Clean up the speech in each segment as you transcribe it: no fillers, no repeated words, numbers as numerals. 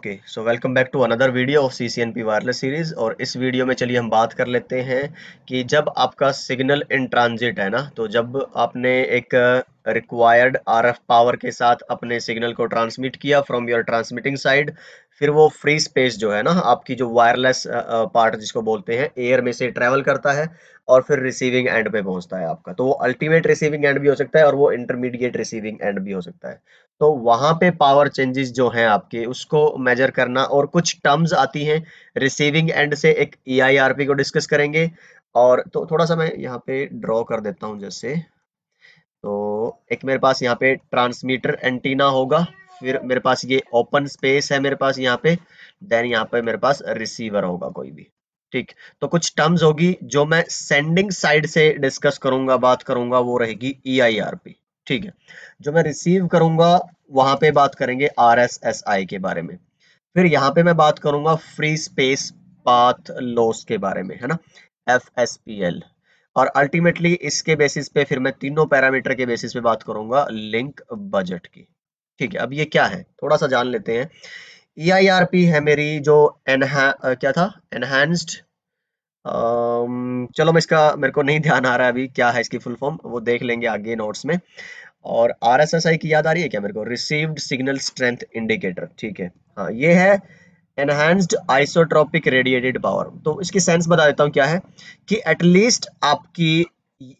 Okay so welcome back to another video of CCNP wireless series. और इस video में चलिए हम बात कर लेते हैं कि जब आपका सिग्नल इन ट्रांजिट है ना, तो जब आपने एक रिक्वायर्ड RF पावर के साथ अपने सिग्नल को ट्रांसमिट किया फ्रॉम योर ट्रांसमिटिंग साइड, फिर वो फ्री स्पेस जो है ना, आपकी जो वायरलेस पार्ट जिसको बोलते हैं, एयर में से ट्रेवल करता है और फिर रिसीविंग एंड पे पहुंचता है आपका। तो वो अल्टीमेट रिसीविंग एंड भी हो सकता है और वो इंटरमीडिएट रिसीविंग एंड भी हो सकता है। तो वहां पे पावर चेंजेस जो हैं आपके, उसको मेजर करना, और कुछ टर्म्स आती हैं रिसीविंग एंड से, एक EIRP को डिस्कस करेंगे। और तो थोड़ा सा मैं यहाँ पे ड्रॉ कर देता हूँ जैसे, तो एक मेरे पास यहाँ पे ट्रांसमीटर एंटीना होगा, फिर मेरे पास ये ओपन स्पेस है मेरे पास यहाँ पे, देन यहाँ पे मेरे पास रिसीवर होगा कोई भी। ठीक, तो कुछ टर्म्स होगी जो मैं सेंडिंग साइड से डिस्कस करूंगा, बात करूंगा, वो रहेगी EIRP। ठीक है, जो मैं रिसीव करूंगा वहां पे बात करेंगे RSSI के बारे में। फिर यहाँ पे मैं बात करूंगा फ्री स्पेस पाथ लॉस के बारे में, है ना, FSPL। और अल्टीमेटली इसके बेसिस पे फिर मैं तीनों पैरामीटर के बेसिस पे बात करूंगा लिंक बजट की। ठीक है, अब ये क्या है थोड़ा सा जान लेते हैं। EIRP है मेरी जो क्या था, एनहांस्ड, चलो मैं इसका, मेरे को नहीं ध्यान आ रहा है अभी क्या है इसकी फुल फॉर्म, वो देख लेंगे आगे नोट्स में। और RSSI की याद आ रही है क्या मेरे को, रिसीव्ड सिग्नल स्ट्रेंथ इंडिकेटर। ठीक है, हाँ ये है एनहांस्ड आइसोट्रोपिक रेडिएटेड पावर। तो इसकी सेंस बता देता हूँ क्या है, कि एटलीस्ट आपकी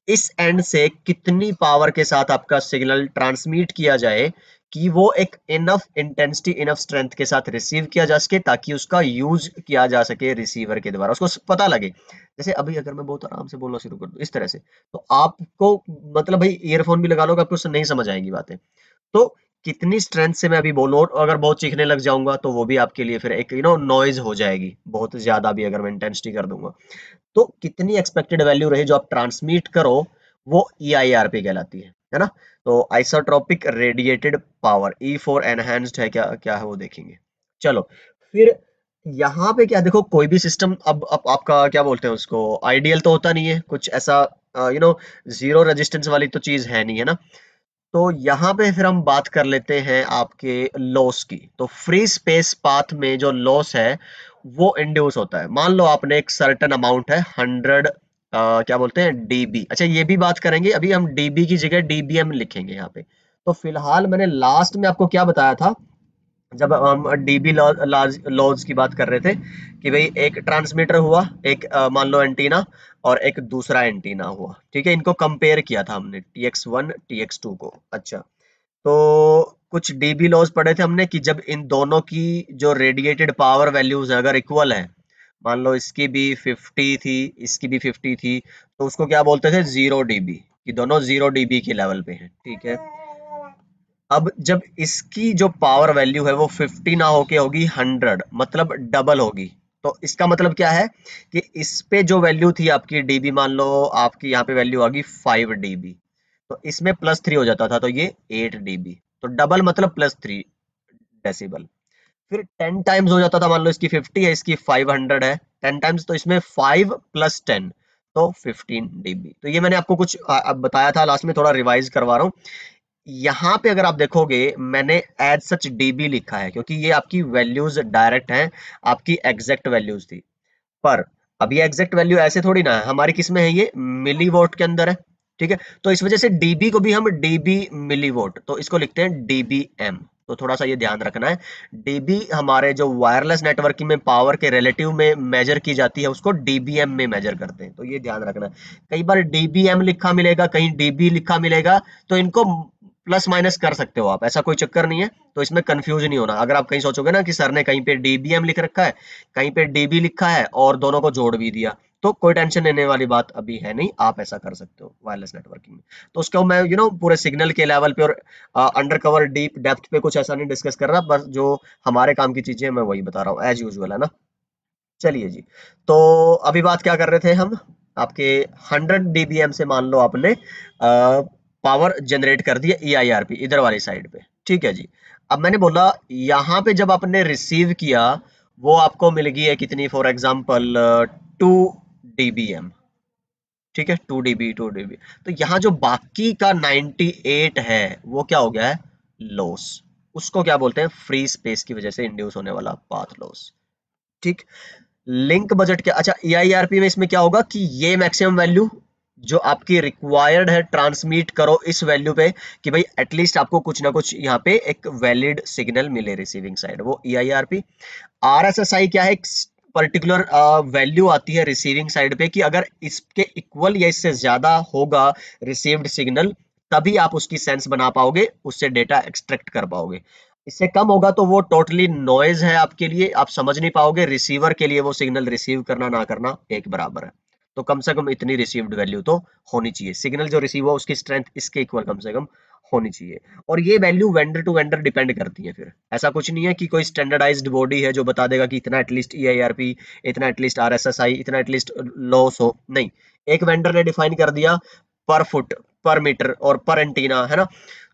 इस एंड से कितनी पावर के साथ आपका सिग्नल ट्रांसमिट किया जाए कि वो एक इनफ इंटेंसिटी, इनफ स्ट्रेंथ के साथ रिसीव किया जा सके, ताकि उसका यूज किया जा सके रिसीवर के द्वारा, उसको पता लगे। जैसे अभी अगर मैं बहुत आराम से बोलना शुरू कर दूं इस तरह से, तो आपको मतलब भाई ईयरफोन भी लगा लो, आपको उससे नहीं समझ आएंगी बातें। तो कितनी स्ट्रेंथ से मैं अभी बोलूं, और अगर बहुत चीखने लग जाऊंगा तो वो भी आपके लिए फिर एक नॉइज हो जाएगी, बहुत ज्यादा भी अगर मैं इंटेंसिटी कर दूंगा। तो कितनी एक्सपेक्टेड वैल्यू रहे जो आप ट्रांसमिट करो, वो EIRP कहलाती है ना। तो isotropic radiated power, E for enhanced है, क्या क्या है वो देखेंगे। चलो, फिर यहाँ पे क्या देखो, कोई भी सिस्टम अब आपका क्या बोलते हैं उसको, आइडियल तो होता नहीं है कुछ ऐसा, जीरो रेजिस्टेंस वाली तो चीज है नहीं, है ना। तो यहाँ पे फिर हम बात कर लेते हैं आपके लॉस की। तो फ्री स्पेस पाथ में जो लॉस है वो इंड्यूस होता है। मान लो आपने एक सर्टेन अमाउंट है 100, क्या बोलते हैं, DB। अच्छा ये भी बात करेंगे, अभी हम DB की जगह DBM लिखेंगे यहाँ पे। तो फिलहाल मैंने लास्ट में आपको क्या बताया था, जब हम DB लॉज की बात कर रहे थे, कि भाई एक ट्रांसमीटर हुआ, एक मान लो एंटीना, और एक दूसरा एंटीना हुआ। ठीक है, इनको कंपेयर किया था हमने TX1 TX2 को। अच्छा, तो कुछ DB लॉज पढ़े थे हमने कि जब इन दोनों की जो रेडिएटेड पावर वैल्यूज है अगर इक्वल है, मान लो इसकी भी 50 थी, इसकी भी 50 थी, तो उसको क्या बोलते थे, 0 DB, कि दोनों 0 DB के लेवल पे हैं। ठीक है, अब जब इसकी जो पावर वैल्यू है वो 50 ना होके होगी 100, मतलब डबल होगी। तो इसका मतलब क्या है, कि इस पे जो वैल्यू थी आपकी DB, मान लो आपकी यहाँ पे वैल्यू आ गई 5 DB, तो इसमें +3 हो जाता था, तो ये 8 DB। तो डबल मतलब +3 डेसिबल। फिर 10 टाइम्स हो जाता था, मान लो इसकी 50 है, इसकी 500 है, 10 टाइम्स, तो इसमें 5 + 10, तो 15 DB। तो ये मैंने आपको कुछ अब बताया था लास्ट में, थोड़ा रिवाइज करवा रहा हूँ। यहाँ पे अगर आप देखोगे, मैंने एज सच DB लिखा है क्योंकि ये आपकी वैल्यूज डायरेक्ट हैं, आपकी एग्जैक्ट वैल्यूज थी। पर अब ये एग्जैक्ट वैल्यू ऐसे थोड़ी ना है, हमारी किस में है, ये मिली वोट के अंदर है। ठीक है, तो इस वजह से DB को भी हम DB मिली वोट, तो इसको लिखते हैं DBM। तो थोड़ा सा ये ध्यान रखना है, DB हमारे जो वायरलेस नेटवर्किंग में पावर के रिलेटिव में मेजर की जाती है, उसको DBM में मेजर करते हैं। तो ये ध्यान रखना है, कई बार DBM लिखा मिलेगा, कहीं DB लिखा मिलेगा, तो इनको प्लस माइनस कर सकते हो आप, ऐसा कोई चक्कर नहीं है। तो इसमें कंफ्यूज नहीं होना। अगर आप कहीं सोचोगे ना कि सर ने कहीं पे DBM लिख रखा है, कहीं पे DB लिखा है, और दोनों को जोड़ भी दिया, तो कोई टेंशन लेने वाली बात अभी है नहीं, आप ऐसा कर सकते हो वायरलेस नेटवर्किंग में। तो उसको मैं पूरे सिग्नल के लेवल पे और अंडर कवर डीप डेप्थ पे कुछ ऐसा नहीं डिस्कस कर रहा, बस जो हमारे काम की चीजें मैं वही बता रहा हूँ एज यूजुअल, है ना। चलिए जी, तो अभी बात क्या कर रहे थे हम, आपके 100 DBM से मान लो आपने पावर जनरेट कर दिया EIRP इधर वाली साइड पे। ठीक है जी, अब मैंने बोला यहाँ पे जब आपने रिसीव किया, वो आपको मिल गई है कितनी, फॉर एग्जांपल 2 DBM। ठीक है, 2 DB। तो यहाँ जो बाकी का 98 है वो क्या हो गया है, लॉस। उसको क्या बोलते हैं, फ्री स्पेस की वजह से इंड्यूस होने वाला पाथ लॉस। ठीक। लिंक बजट क्या, अच्छा EIRP में इसमें क्या होगा कि ये मैक्सिमम वैल्यू जो आपकी रिक्वायर्ड है ट्रांसमिट करो इस वैल्यू पे, कि भाई एटलीस्ट आपको कुछ ना कुछ यहाँ पे एक वैलिड सिग्नल मिले रिसीविंग साइड, वो EIRP। RSSI क्या है, पर्टिकुलर वैल्यू आती है रिसीविंग साइड पे कि अगर इसके इक्वल या इससे ज्यादा होगा रिसीव्ड सिग्नल, तभी आप उसकी सेंस बना पाओगे, उससे डेटा एक्सट्रैक्ट कर पाओगे। इससे कम होगा तो वो टोटली नॉइज है आपके लिए, आप समझ नहीं पाओगे, रिसीवर के लिए वो सिग्नल रिसीव करना ना करना एक बराबर है। तो कम से कम इतनी रिसीव्ड वैल्यू तो होनी चाहिए, सिग्नल जो रिसीव हुआ उसकी स्ट्रेंथ इसके इक्वल कम से कम होनी चाहिए। और ये value vendor to vendor depend करती है, फिर ऐसा कुछ नहीं है कि कोई स्टैंडर्डाइज्ड बॉडी है जो बता देगा कि इतना एटलीस्ट EIRP, इतना एटलीस्ट RSSI, इतना एटलीस्ट लॉस हो, नहीं। एक वेंडर ने डिफाइन कर दिया पर फुट, पर मीटर और पर एंटीना, है ना,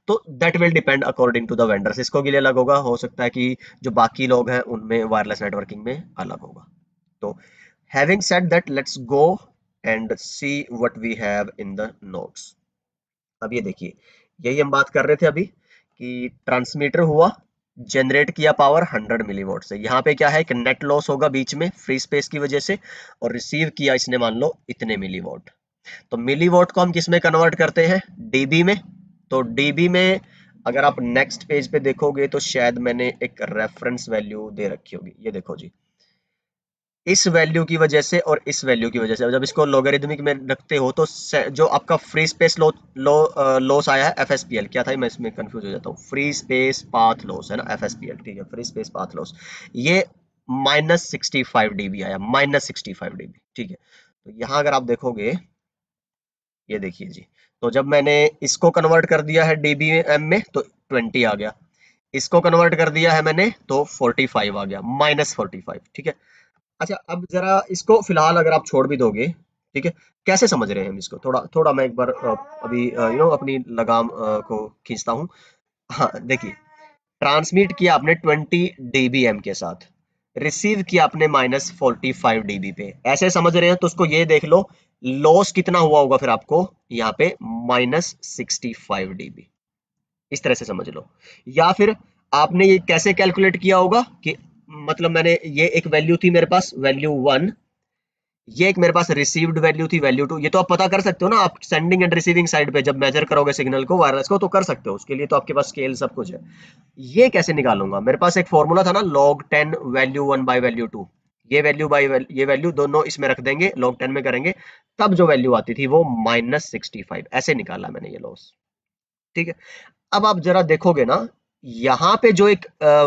तो that will depend according to the vendor. Cisco के लिए अलग होगा, हो सकता है कि जो बाकी लोग हैं उनमें वायरलेस नेटवर्किंग में अलग होगा। तो having said that, let's go and see what we have in the notes. अब ये देखिए, यही हम बात कर रहे थे अभी कि ट्रांसमीटर हुआ, जनरेट किया पावर 100 मिलीवॉट से, यहाँ पे क्या है कि नेट लॉस होगा बीच में फ्री स्पेस की वजह से, और रिसीव किया इसने मान लो इतने मिलीवॉट। तो मिलीवॉट को हम किस में कन्वर्ट करते हैं, डीबी में। तो डीबी में अगर आप नेक्स्ट पेज पे देखोगे तो शायद मैंने एक रेफरेंस वैल्यू दे रखी होगी, ये देखो जी, इस वैल्यू की वजह से और इस वैल्यू की वजह से जब इसको लोगरिथमिक में रखते हो तो जो आपका फ्री स्पेस लॉस आया है FSPL, क्या था मैं इसमें कंफ्यूज हो जाता हूँ, फ्री स्पेस पाथ लॉस है ना, FSPL, ठीक है, फ्री स्पेस पाथ लॉस, ये -65 dB आया, -65 dB, ठीक है। तो यहाँ अगर आप देखोगे, ये देखिए जी, तो जब मैंने इसको कन्वर्ट कर दिया है dBm में तो 20 आ गया, इसको कन्वर्ट कर दिया है मैंने तो 45 आ गया, -45, ठीक है। अच्छा अब जरा इसको फिलहाल अगर आप छोड़ भी दोगे, ठीक है, कैसे समझ रहे हैं हम इसको, थोड़ा थोड़ा मैं एक बार अभी अपनी लगाम को खींचता हूँ। हाँ देखिए, ट्रांसमिट किया आपने 20 dBm के साथ, रिसीव किया आपने -45 dB पे, ऐसे समझ रहे हैं तो उसको ये देख लो, लॉस कितना हुआ होगा फिर आपको यहाँ पे, -65 dB, इस तरह से समझ लो। या फिर आपने ये कैसे कैलकुलेट किया होगा कि मतलब मैंने ये एक वैल्यू थी मेरे पास, वैल्यू 1, ये एक मेरे पास रिसीव्ड वैल्यू थी, वैल्यू 2, ये तो आप पता कर सकते हो ना, आप सेंडिंग एंड रिसीविंग साइड पे जब मेजर करोगे सिग्नल को, वायरलेस को, तो कर सकते हो, उसके लिए तो आपके पास स्केल सब कुछ है। ये कैसे निकालूंगा, मेरे पास एक फॉर्मूला था ना, log 10 वैल्यू 1 बाय वैल्यू 2, ये वैल्यू बाय ये वैल्यू दोनों इसमें रख देंगे, log 10 में करेंगे, तब जो वैल्यू आती थी वो -65, ऐसे निकाला मैंने ये लॉस, ठीक है। अब आप जरा देखोगे ना, यहाँ पे जो एक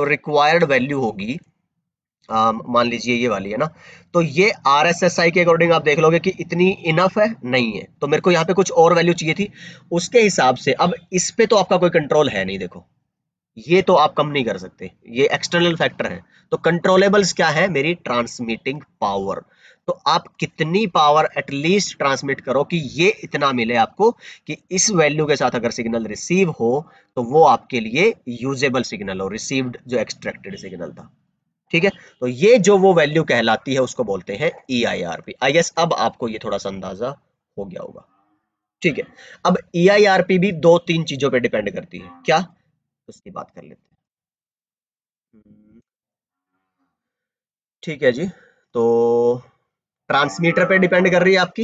रिक्वायर्ड वैल्यू होगी, मान लीजिए ये वाली है ना, तो ये RSSI के अकॉर्डिंग आप देख लोगे कि इतनी इनफ है, नहीं है, तो मेरे को यहाँ पे कुछ और वैल्यू चाहिए थी उसके हिसाब से। अब इस पे तो आपका कोई कंट्रोल है नहीं, देखो ये तो आप कम नहीं कर सकते, ये एक्सटर्नल फैक्टर है। तो कंट्रोलेबल्स क्या है, मेरी ट्रांसमिटिंग पावर, तो आप कितनी पावर एटलीस्ट ट्रांसमिट करो कि ये इतना मिले आपको कि इस वैल्यू के साथ अगर सिग्नल रिसीव हो तो वो आपके लिए यूजेबल सिग्नल हो, रिसीव्ड जो एक्सट्रैक्टेड सिग्नल था, ठीक है। तो ये जो वो वैल्यू कहलाती है उसको बोलते हैं EIRP। आई गेस अब आपको ये थोड़ा सा अंदाजा हो गया होगा, ठीक है। अब EIRP भी दो तीन चीजों पे डिपेंड करती है, क्या, उसकी बात कर लेते हैं। ठीक है जी, तो ट्रांसमीटर पे डिपेंड कर रही है आपकी,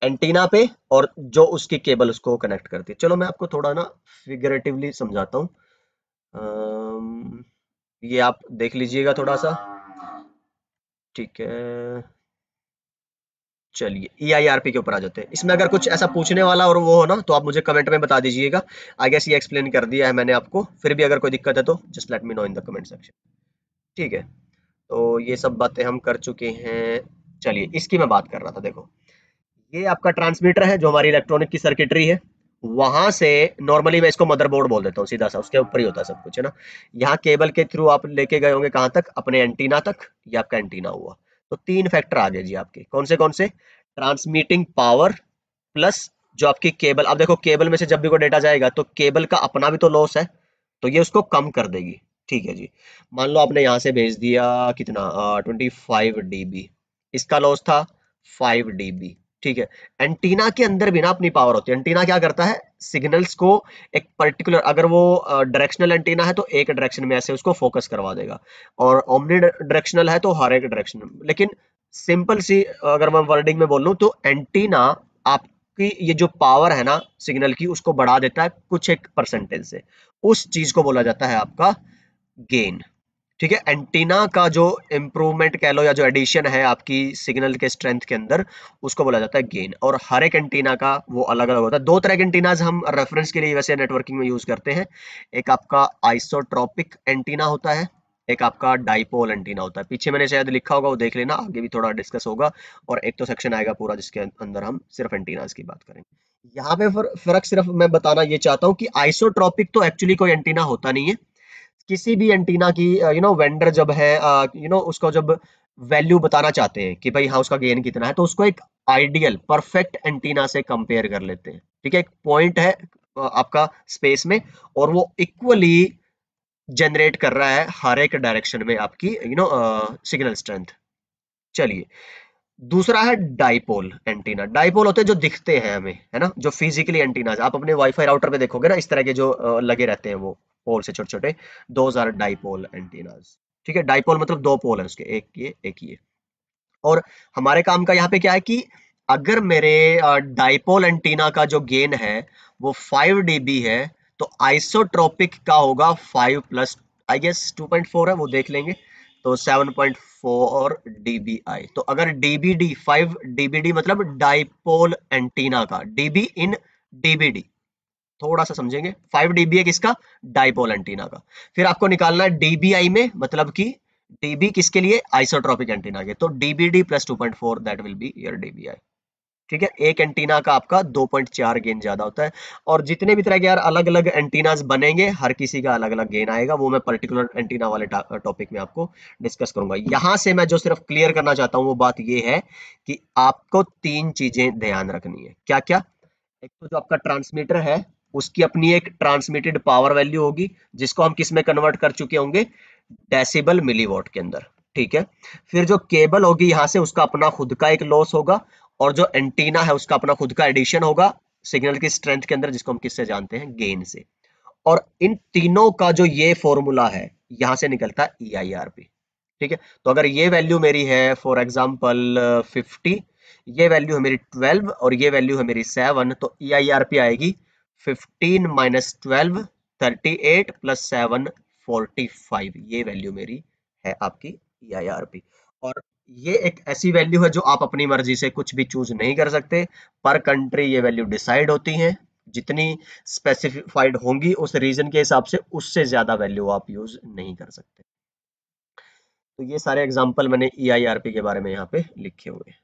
एंटीना पे, और जो उसकी केबल उसको कनेक्ट करती है। चलो मैं आपको थोड़ा ना फिगरेटिवली समझाता हूँ, ये आप देख लीजिएगा थोड़ा सा, ठीक है। चलिए EIRP के ऊपर आ जाते हैं, इसमें अगर कुछ ऐसा पूछने वाला और वो हो ना तो आप मुझे कमेंट में बता दीजिएगा। आई गेस ये एक्सप्लेन कर दिया है मैंने आपको, फिर भी अगर कोई दिक्कत है तो just let me no in the comment section, ठीक है। तो ये सब बातें हम कर चुके हैं। चलिए इसकी मैं बात कर रहा था, देखो ये आपका ट्रांसमीटर है जो हमारी इलेक्ट्रॉनिक की सर्किटरी है, वहां से नॉर्मली मैं इसको मदरबोर्ड बोल देता हूँ सीधा सा, उसके ऊपर ही होता है सब कुछ, है ना। यहाँ केबल के थ्रू आप लेके गए होंगे कहाँ तक, अपने एंटीना तक, ये आपका एंटीना हुआ। तो तीन फैक्टर आ गए जी आपके, कौन से, ट्रांसमिटिंग पावर प्लस जो आपकी केबल। अब देखो केबल में से जब भी कोई डेटा जाएगा तो केबल का अपना भी तो लॉस है, तो ये उसको कम कर देगी, ठीक है जी। मान लो आपने यहाँ से भेज दिया कितना, 25 dB, इसका लॉस था 5 dB, ठीक है। एंटीना के अंदर भी ना अपनी पावर होती है। एंटीना क्या करता है, सिग्नल्स को एक पर्टिकुलर, अगर वो डायरेक्शनल एंटीना है तो एक डायरेक्शन में ऐसे उसको फोकस करवा देगा, और ओमनी डायरेक्शनल है तो हर एक डायरेक्शन में। लेकिन सिंपल सी अगर मैं वर्डिंग में बोलूं तो एंटीना आपकी ये जो पावर है ना सिग्नल की, उसको बढ़ा देता है कुछ एक परसेंटेज से। उस चीज को बोला जाता है आपका गेन। ठीक है, एंटीना का जो इम्प्रूवमेंट कह लो या जो एडिशन है आपकी सिग्नल के स्ट्रेंथ के अंदर, उसको बोला जाता है गेन। और हर एक एंटीना का वो अलग अलग होता है। दो तरह के एंटीनाज हम रेफरेंस के लिए वैसे नेटवर्किंग में यूज करते हैं। एक आपका आइसोट्रोपिक एंटीना होता है, एक आपका डाइपोल एंटीना होता है। पीछे मैंने शायद लिखा होगा, वो देख लेना, आगे भी थोड़ा डिस्कस होगा। और एक तो सेक्शन आएगा पूरा जिसके अंदर हम सिर्फ एंटीनाज की बात करेंगे। यहाँ पे फर्क सिर्फ मैं बताना ये चाहता हूँ कि आइसोट्रोपिक तो एक्चुअली कोई एंटीना होता नहीं है। किसी भी एंटीना की वेंडर जब है उसको जब वैल्यू बताना चाहते हैं कि भाई हाँ उसका गेन कितना है, तो उसको एक आइडियल परफेक्ट एंटीना से कंपेयर कर लेते हैं। ठीक है, एक पॉइंट है आपका स्पेस में, और वो इक्वली जनरेट कर रहा है हर एक डायरेक्शन में आपकी सिग्नल स्ट्रेंथ। चलिए, दूसरा है डाइपोल एंटीना। डाइपोल होते हैं जो दिखते हैं हमें, है ना, जो फिजिकली एंटीना आप अपने वाईफाई राउटर पे देखोगे ना, इस तरह के जो लगे रहते हैं वो पोल से छोटे छोटे, दोज आर डाइपोल एंटीनाज। ठीक है, डाइपोल मतलब दो पोल है उसके, एक ये एक ये। और हमारे काम का यहाँ पे क्या है कि अगर मेरे डाइपोल एंटीना का जो गेन है वो 5 dB है, तो आइसोट्रोपिक का होगा 5 प्लस आई गेस 2.4 है, वो देख लेंगे, तो 7.4 dBi। तो अगर dBd 5 dBd मतलब डाइपोल एंटीना का, dB इन dBd, थोड़ा सा समझेंगे। 5 dB है किसका, डाइपोल एंटीना का। फिर आपको निकालना है dBi में, मतलब कि dB किसके लिए, आइसोट्रोपिक एंटीना के, तो dBd plus 2.4 that will be your dBi। ठीक है, एक एंटीना का आपका 2.4 गेन ज्यादा होता है। और जितने भी तरह के यार अलग अलग एंटीनाज बनेंगे, हर किसी का अलग अलग गेन आएगा, वो मैं पर्टिकुलर एंटीना वाले टॉपिक में आपको डिस्कस करूंगा। यहां से मैं जो सिर्फ क्लियर करना चाहता हूं वो बात ये है कि आपको तीन चीजें ध्यान रखनी है। क्या क्या, एक तो जो आपका ट्रांसमीटर है उसकी अपनी एक ट्रांसमिटेड पावर वैल्यू होगी, जिसको हम किस में कन्वर्ट कर चुके होंगे, डेसिबल मिलीवॉट के अंदर। ठीक है, फिर जो केबल होगी यहां से, उसका अपना खुद का एक लॉस होगा, और जो एंटीना है उसका अपना खुद का एडिशन होगा सिग्नल की स्ट्रेंथ के अंदर, जिसको हम किससे जानते हैं, गेन से। और इन तीनों का जो ये फॉर्मूला है, यहां से निकलता है EIRP। ठीक है, तो अगर ये वैल्यू मेरी है फॉर एग्जांपल 50, ये वैल्यू है मेरी 12, और ये वैल्यू है मेरी 7, तो EIRP आएगी 15 माइनस 12 38 प्लस 7 45। ये वैल्यू मेरी है आपकी EIRP। और ये एक ऐसी वैल्यू है जो आप अपनी मर्जी से कुछ भी चूज नहीं कर सकते। पर कंट्री ये वैल्यू डिसाइड होती है, जितनी स्पेसिफाइड होंगी उस रीजन के हिसाब से, उससे ज्यादा वैल्यू आप यूज नहीं कर सकते। तो ये सारे एग्जांपल मैंने EIRP के बारे में यहाँ पे लिखे हुए हैं।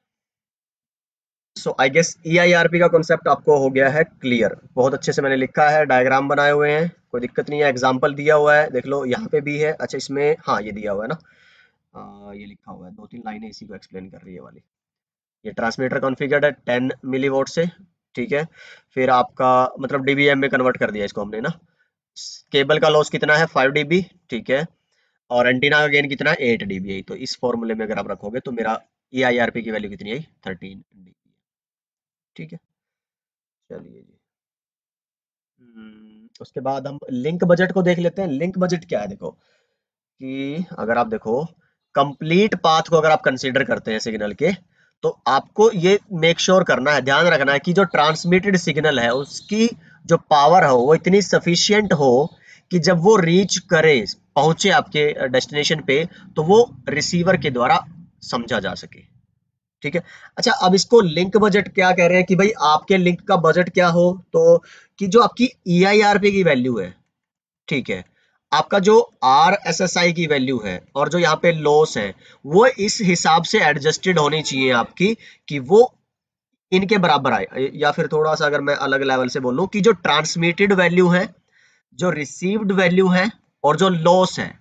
सो आई गेस EIRP का कॉन्सेप्ट आपको हो गया है क्लियर। बहुत अच्छे से मैंने लिखा है, डायग्राम बनाए हुए हैं, कोई दिक्कत नहीं है, एग्जांपल दिया हुआ है, देख लो यहाँ पे भी है। अच्छा, इसमें हाँ ये दिया हुआ है ना, ये लिखा हुआ है, दो तीन लाइनें इसी को एक्सप्लेन कर रही है वाली। ये ट्रांसमीटर कॉन्फ़िगर्ड है 10 मिलीवॉट से। ठीक है, फिर आपका मतलब डीबीएम में कन्वर्ट कर दिया इसको हमने ना। केबल का लॉस कितना है, 5 dB। ठीक है, और एंटीना का गेन कितना है, 8 dBi। तो इस फॉर्मूले में अगर आप रखोगे तो मेरा EIRP की वैल्यू कितनी आई, 13 dB। ठीक है, चलिए जी। उसके बाद हम लिंक बजट को देख लेते हैं। लिंक बजट क्या है, देखो कि अगर आप देखो कंप्लीट पाथ को अगर आप कंसीडर करते हैं सिग्नल के, तो आपको ये मेक श्योर करना है, ध्यान रखना है कि जो ट्रांसमिटेड सिग्नल है उसकी जो पावर हो वो इतनी सफिशियंट हो कि जब वो रीच करे, पहुंचे आपके डेस्टिनेशन पे, तो वो रिसीवर के द्वारा समझा जा सके। ठीक है, अच्छा अब इसको लिंक बजट क्या कह रहे हैं कि भाई आपके लिंक का बजट क्या हो, तो कि जो आपकी EIRP की वैल्यू है, ठीक है, आपका जो RSSI की वैल्यू है और जो यहाँ पे लॉस है, वो इस हिसाब से एडजस्टेड होनी चाहिए आपकी कि वो इनके बराबर आए। या फिर थोड़ा सा अगर मैं अलग लेवल से बोलूं कि जो ट्रांसमिटेड वैल्यू है, जो रिसीव्ड वैल्यू है, और जो लॉस है,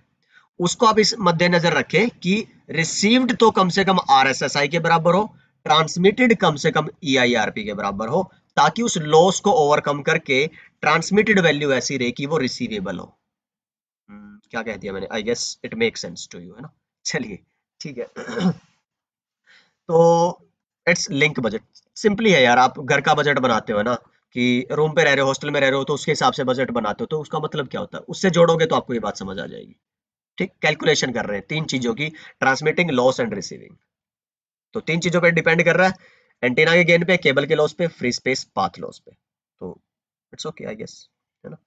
उसको आप इस मद्देनजर रखें कि रिसीव्ड तो कम से कम RSSI के बराबर हो, ट्रांसमिटेड कम से कम EIRP के बराबर हो, ताकि उस लॉस को ओवरकम करके ट्रांसमिटेड वैल्यू ऐसी रहे कि वो रिसीवेबल हो। क्या कह दिया मैंने, I guess it make sense to you, है ना। चलिए ठीक है। तो इट्स लिंक बजट। सिंपली है यार, आप घर का बजट बनाते हो ना, कि रूम पे रह रहे हो, हॉस्टल में रह रहे हो, तो उसके हिसाब से बजट बनाते हो, तो उसका मतलब क्या होता है, उससे जोड़ोगे तो आपको ये बात समझ आ जाएगी। ठीक, कैलकुलेशन कर रहे हैं तीन चीजों की, ट्रांसमिटिंग, लॉस एंड रिसीविंग। तो तीन चीजों पे डिपेंड कर रहा है, एंटीना के गेन पे, केबल के लॉस पे, फ्री स्पेस पाथ लॉस पे। तो इट्स ओके आई गेस, है ना।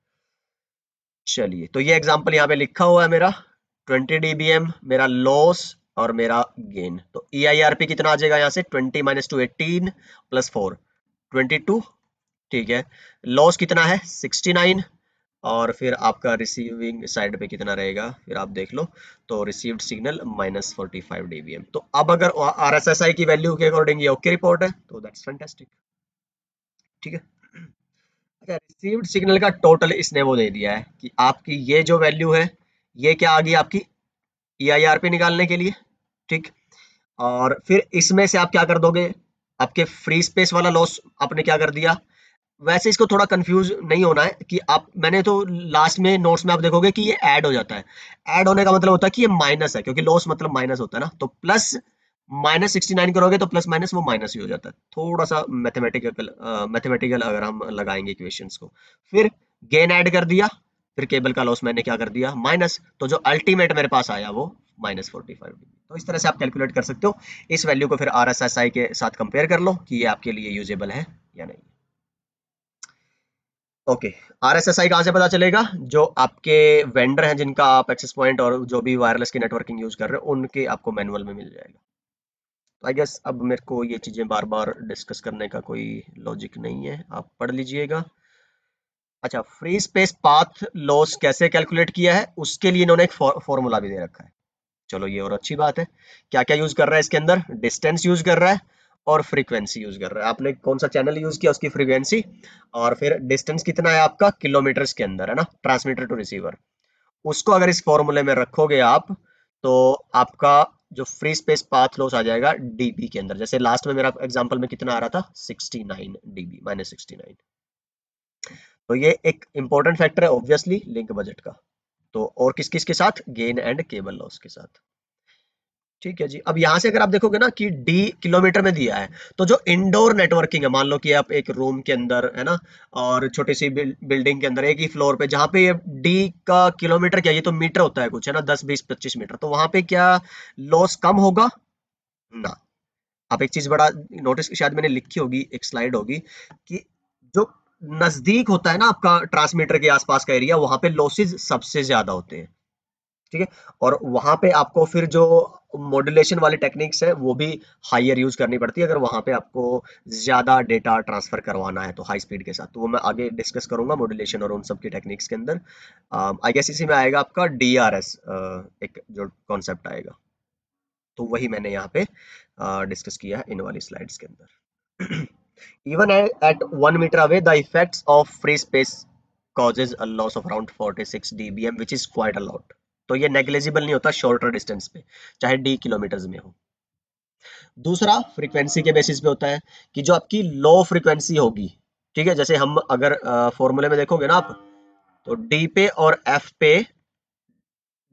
चलिए, तो ये एग्जांपल यहाँ पे लिखा हुआ है मेरा, 20 dBm मेरा लॉस और मेरा गेन। तो EIRP कितना आ जाएगा यहाँ से, 20 माइनस टू 18 प्लस 4 22। ठीक है, लॉस कितना है 69, और फिर आपका रिसीविंग साइड पे कितना रहेगा, फिर आप देख लो। तो रिसीव्ड सिग्नल माइनस 45 dBm। तो अब अगर RSSI की वैल्यू के अकॉर्डिंग ये ओके रिपोर्ट है, तो दैट्स फैंटास्टिक। ठीक है। अच्छा, रिसीव्ड सिग्नल का टोटल इसने वो दे दिया है कि आपकी ये जो वैल्यू है, ये क्या आ गई आपकी EIRP निकालने के लिए। ठीक, और फिर इसमें से आप क्या कर दोगे, आपके फ्री स्पेस वाला लॉस आपने क्या कर दिया। वैसे इसको थोड़ा कंफ्यूज नहीं होना है कि आप, मैंने तो लास्ट में नोट्स में आप देखोगे कि ये ऐड हो जाता है। ऐड होने का मतलब होता है कि ये माइनस है, क्योंकि लॉस मतलब माइनस होता है ना, तो प्लस माइनस 69 करोगे तो प्लस माइनस वो माइनस ही हो जाता है। थोड़ा सा मैथमेटिकल अगर हम लगाएंगे इक्वेशंस को। फिर गेन ऐड कर दिया, फिर केबल का लॉस मैंने क्या कर दिया माइनस, तो जो अल्टीमेट मेरे पास आया वो -45 डिग्री। तो इस तरह से आप कैलकुलेट कर सकते हो। इस वैल्यू को फिर RSSI के साथ कंपेयर कर लो कि ये आपके लिए यूजेबल है या नहीं। ओके, RSSI कहाँ से पता चलेगा, जो आपके वेंडर हैं जिनका आप एक्सेस पॉइंट और जो भी वायरलेस की नेटवर्किंग यूज कर रहे हो, उनके आपको मैनुअल में मिल जाएगा। तो आई गेस अब मेरे को ये चीजें बार बार डिस्कस करने का कोई लॉजिक नहीं है, आप पढ़ लीजिएगा। अच्छा, फ्री स्पेस पाथ लॉस कैसे कैलकुलेट किया है, उसके लिए इन्होंने एक फॉर्मूला भी दे रखा है। चलो, ये और अच्छी बात है। क्या क्या यूज कर रहा है इसके अंदर, डिस्टेंस यूज कर रहा है और फ्रीक्वेंसी यूज कर रहा है। आपने कौन सा चैनल यूज किया, उसकी फ्रीक्वेंसी, और फिर डिस्टेंस कितना है आपका किलोमीटर्स के अंदर, है ना, ट्रांसमीटर टू रिसीवर। उसको अगर इस फॉर्मूले में रखोगे आप, तो आपका जो फ्री स्पेस पाथ लॉस आ जाएगा डीबी के अंदर। जैसे लास्ट में मेरा एग्जांपल में कितना आ रहा था, 69 डीबी, -69। तो ये एक इंपॉर्टेंट फैक्टर है ऑब्वियसली लिंक बजट का। तो और किस किस के साथ, गेन एंड केबल लॉस के साथ। ठीक है जी। अब यहां से अगर आप देखोगे ना कि डी किलोमीटर में दिया है, तो जो इंडोर नेटवर्किंग है, मान लो कि आप एक रूम के अंदर है ना, और छोटी सी बिल्डिंग के अंदर एक ही फ्लोर पे, जहां पे ये डी का किलोमीटर क्या, ये तो मीटर होता है कुछ, है ना, 10 20 25 मीटर, तो वहां पे क्या लॉस कम होगा ना। आप एक चीज बड़ा नोटिस, शायद मैंने लिखी होगी, एक स्लाइड होगी, कि जो नजदीक होता है ना आपका ट्रांसमीटर के आसपास का एरिया, वहां पे लॉसेज सबसे ज्यादा होते हैं। ठीक है, और वहां पे आपको फिर जो मॉड्यूलेशन वाली टेक्निक्स है वो भी हायर यूज करनी पड़ती है, अगर वहां पे आपको ज्यादा डेटा ट्रांसफर करवाना है तो हाई स्पीड के साथ। तो वो मैं आगे डिस्कस करूंगा मॉड्यूलेशन और उन सब की टेक्निक्स के अंदर। आई गेस इसी में आएगा आपका DRS, एक जो कॉन्सेप्ट आएगा, तो वही मैंने यहाँ पे डिस्कस किया है इन वाली स्लाइड्स के अंदर। Even at 1 meter away, the effects of free space causes a loss of around 46 dBm, which is quite a lot. तो ये नेग्लिजिबल नहीं होता शॉर्टर डिस्टेंस पे, चाहे d किलोमीटर्स में हो। दूसरा फ्रीक्वेंसी के बेसिस पे होता है, कि जो आपकी लो फ्रीक्वेंसी होगी, ठीक है, जैसे हम अगर फॉर्मूले में देखोगे ना आप, तो d पे और f पे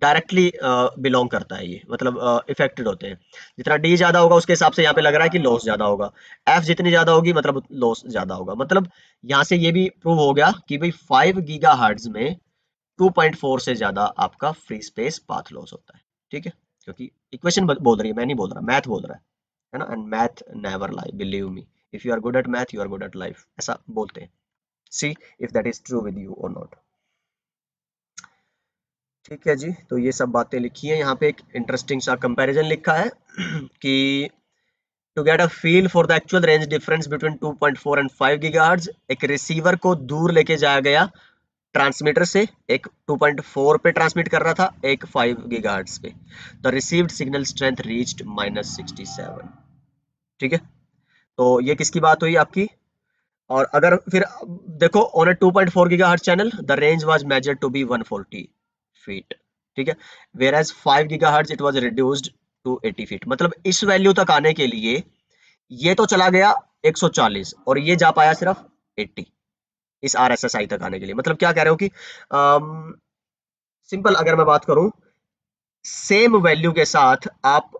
डायरेक्टली बिलोंग करता है ये, मतलब इफेक्टेड होते हैं। जितना डी ज्यादा होगा उसके हिसाब से यहाँ पे लग रहा है कि लॉस ज्यादा होगा, एफ जितनी ज्यादा होगी मतलब लॉस ज्यादा होगा। मतलब यहाँ से ये भी प्रूव हो गया कि भाई 5 गीगाहर्ट्ज में 2.4 से ज्यादा आपका फ्री स्पेस पाथ लॉस होता है। ठीक है, क्योंकि इक्वेशन बोल रही है, मैं नहीं बोल रहा, मैथ बोल रहा है ना, and math never lie, believe me, if you are good at math you are good at life, ऐसा बोलते हैं। See if that is true with you or not. ठीक है जी, तो ये सब बातें लिखी हैं यहाँ पे, एक इंटरेस्टिंग सा कंपैरिजन लिखा है कि to get a feel for the actual range difference between 2.4 and 5 gigahertz, एक रिसीवर को दूर लेके जाया गया ट्रांसमीटर से, एक 2.4 पे ट्रांसमिट कर रहा था, एक 5 गीगाहर्ट्ज पे। The received signal strength reached -67। ठीक है, तो ये किसकी बात हुई आपकी। और अगर फिर देखो, on a 2.4 gigahertz channel the range was measured to be 140 feet. ठीक है, whereas 5 gigahertz it was reduced to 80 feet. मतलब इस वैल्यू तक आने के लिए ये तो चला गया 140, और ये जा पाया सिर्फ 80, इस RSSI तक आने के लिए। मतलब क्या कह रहे हो कि सिंपल अगर मैं बात करूं, सेम वैल्यू के साथ आप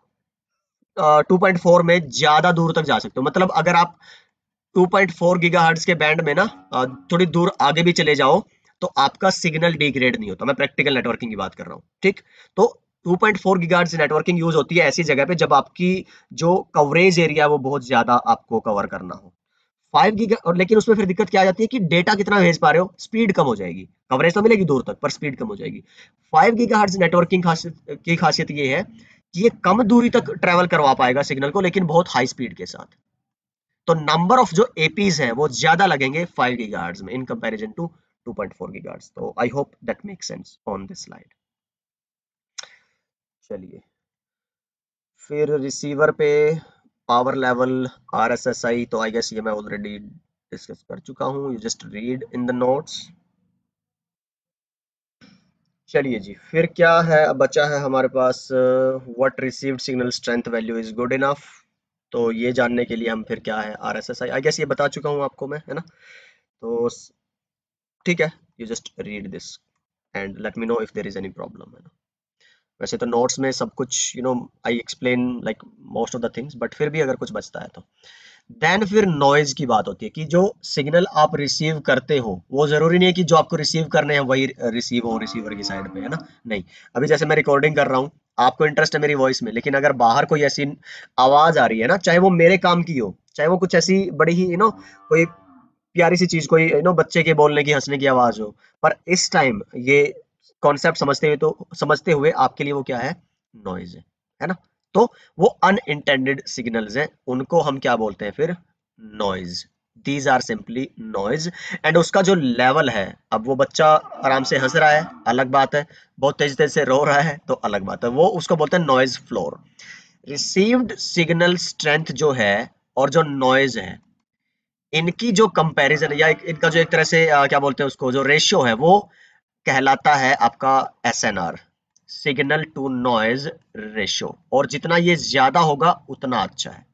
2.4 में ज्यादा दूर तक जा सकते हो। मतलब अगर आप 2.4 गीगाहर्ट्ज के बैंड में ना थोड़ी दूर आगे भी चले जाओ तो आपका सिग्नल डिग्रेड नहीं होता। मैं प्रैक्टिकल नेटवर्किंग की बात कर रहा हूँ, ठीक। तो 2.4 गीगाहर्ट्ज नेटवर्किंग यूज होती है ऐसी जगह पे जब आपकी जो कवरेज एरिया है वो बहुत ज्यादा आपको कवर करना हो। 5 गीगा, और लेकिन उसमें फिर दिक्कत क्या आ जाती है कि डेटा कितना भेज पा रहे हो, स्पीड कम हो जाएगी। कवरेज तो मिलेगी दूर तक पर स्पीड कम हो जाएगी। 5 गीगाहर्ट्ज नेटवर्किंग की खासियत ये है कि ये कम दूरी तक ट्रेवल करवा पाएगा सिग्नल को, लेकिन बहुत हाई स्पीड के साथ। तो नंबर ऑफ जो एपीज है वो ज्यादा लगेंगे 5 गीगाहर्ट्ज में इन कंपैरिजन टू 2.4 गीगाहर्ट्ज। तो I hope that make sense on this slide. चलिए फिर रिसीवर पे पावर लेवल आरएसएसआई, तो आई गेस ये मैं ऑलरेडी डिस्कस कर चुका हूँ, you just read in the notes. चलिए जी, फिर क्या है, अब बचा है हमारे पास what received signal strength value is good enough. तो ये जानने के लिए हम फिर क्या है आरएसएसआई, आई गेस ये बता चुका हूँ आपको मैं, है ना। तो ठीक है, you just read this and let me know if there is any problem, है ना। वैसे तो नोट्स में सब कुछ I explain like most of the things, but फिर भी अगर कुछ बचता है तो। देन फिर नॉइज की बात होती है कि जो सिग्नल आप रिसीव करते हो वो जरूरी नहीं है कि जो आपको रिसीव करने हैं वही रिसीव हो रिसीवर की साइड पे, है ना। नहीं, अभी जैसे मैं रिकॉर्डिंग कर रहा हूँ, आपको इंटरेस्ट है मेरी वॉइस में, लेकिन अगर बाहर कोई ऐसी आवाज आ रही है ना, चाहे वो मेरे काम की हो, चाहे वो कुछ ऐसी बड़ी ही कोई प्यारी सी चीज, कोई बच्चे के बोलने की हंसने की आवाज हो, पर इस टाइम ये कॉन्सेप्ट समझते हुए आपके लिए वो क्या है, नॉइज है ना। तो वो अनइंटेंडेड सिग्नल्स हैं, उनको हम क्या बोलते हैं फिर, noise. These are simply noise. And उसका जो लेवल है, अब वो बच्चा आराम से हंस रहा है अलग बात है, बहुत तेज तेज से रो रहा है तो अलग बात है, वो उसको बोलते हैं noise floor. Received signal strength जो है और जो नॉइज है, इनकी जो कंपैरिजन या इनका जो एक तरह से क्या बोलते हैं उसको, जो रेशियो है वो कहलाता है आपका SNR, signal to noise ratio. और जितना ये ज्यादा होगा उतना अच्छा है,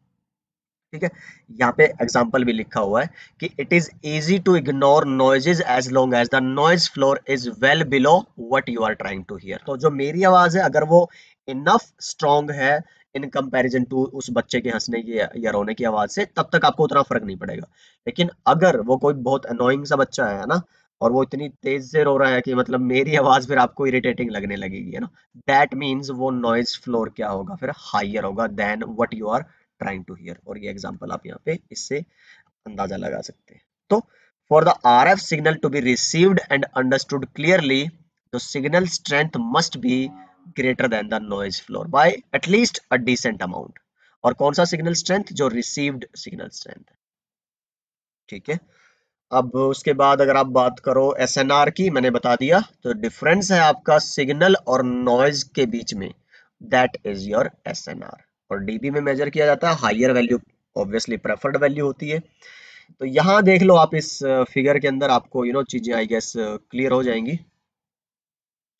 ठीक है। यहाँ पे एग्जांपल भी लिखा हुआ है कि it is easy to ignore noises as long as the noise floor is well below what you are trying to hear. तो जो मेरी आवाज है अगर वो इनफ स्ट्रॉन्ग है इन कंपैरिजन टू उस बच्चे के हंसने की या रोने की आवाज से, तब तक आपको उतना फर्क नहीं पड़ेगा। लेकिन अगर वो कोई बहुत अनोइंग सा बच्चा है ना, और वो इतनी तेज से रो रहा है कि मतलब मेरी आवाज फिर आपको इरिटेटिंग लगने लगेगी, है ना, दैट मीन्स वो नॉइज फ्लोर क्या होगा फिर, हाइयर होगा then what you are trying to hear. और ये एग्जांपल आप यहाँ पे इससे अंदाजा लगा सकते हैं। तो for the RF signal to be received and understood clearly, the signal strength must be greater than the noise floor by at least a decent amount. और कौन सा सिग्नल स्ट्रेंथ, जो रिसीव्ड सिग्नल स्ट्रेंथ है, ठीक है। अब उसके बाद अगर आप बात करो एसएनआर की, मैंने बता दिया, तो डिफरेंस है आपका सिग्नल और नॉइज के बीच में, दैट इज योर एसएनआर। और डीबी में मेजर किया जाता है, higher value obviously preferred value होती है। तो यहाँ देख लो आप इस फिगर के अंदर, आपको चीजें आई गेस क्लियर हो जाएंगी।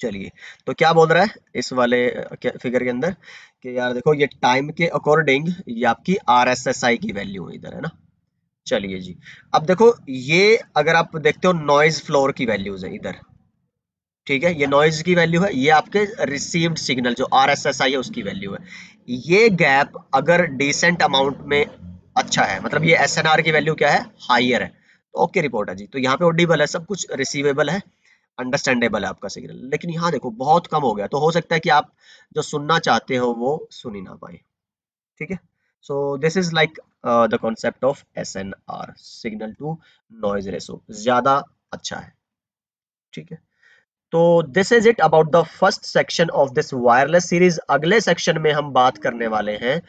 चलिए, तो क्या बोल रहा है इस वाले फिगर के अंदर कि यार देखो, ये टाइम के अकॉर्डिंग ये आपकी आरएसएसआई की वैल्यू है इधर, है ना। चलिए जी, अब देखो ये अगर आप देखते हो नॉइज फ्लोर की वैल्यूज है इधर, ठीक है, ये नॉइज की वैल्यू है, ये आपके रिसीव्ड सिग्नल जो आरएसएसआई है उसकी वैल्यू है। ये गैप अगर डिसेंट अमाउंट में अच्छा है, मतलब ये एसएनआर की वैल्यू क्या है, हाइयर है, तो ओके रिपोर्ट है जी। तो यहाँ पे ऑडिबल है, सब कुछ रिसीवेबल है, अंडरस्टैंडेबल है आपका सिग्नल। लेकिन यहाँ देखो बहुत कम हो गया, तो हो सकता है कि आप जो सुनना चाहते हो वो सुन ही ना पाए, ठीक है। So this is like the concept of SNR, signal to noise ratio ज्यादा अच्छा है, ठीक है। तो this is it about the first section of this wireless series. अगले सेक्शन में हम बात करने वाले हैं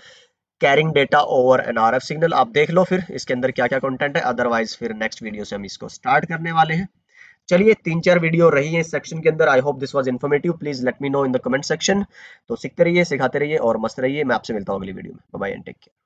carrying data over an RF signal. आप देख लो फिर इसके अंदर क्या क्या कंटेंट है, अदरवाइज फिर नेक्स्ट वीडियो से हम इसको स्टार्ट करने वाले हैं। चलिए, 3-4 वीडियो रही है इस सेक्शन के अंदर, I hope this was informative. Please let me no in the comment section. तो सीखते रहिए, सिखाते रहिए और मस्त रहिए। मैं आपसे मिलता हूँ अगली वीडियो में। Bye bye and take care.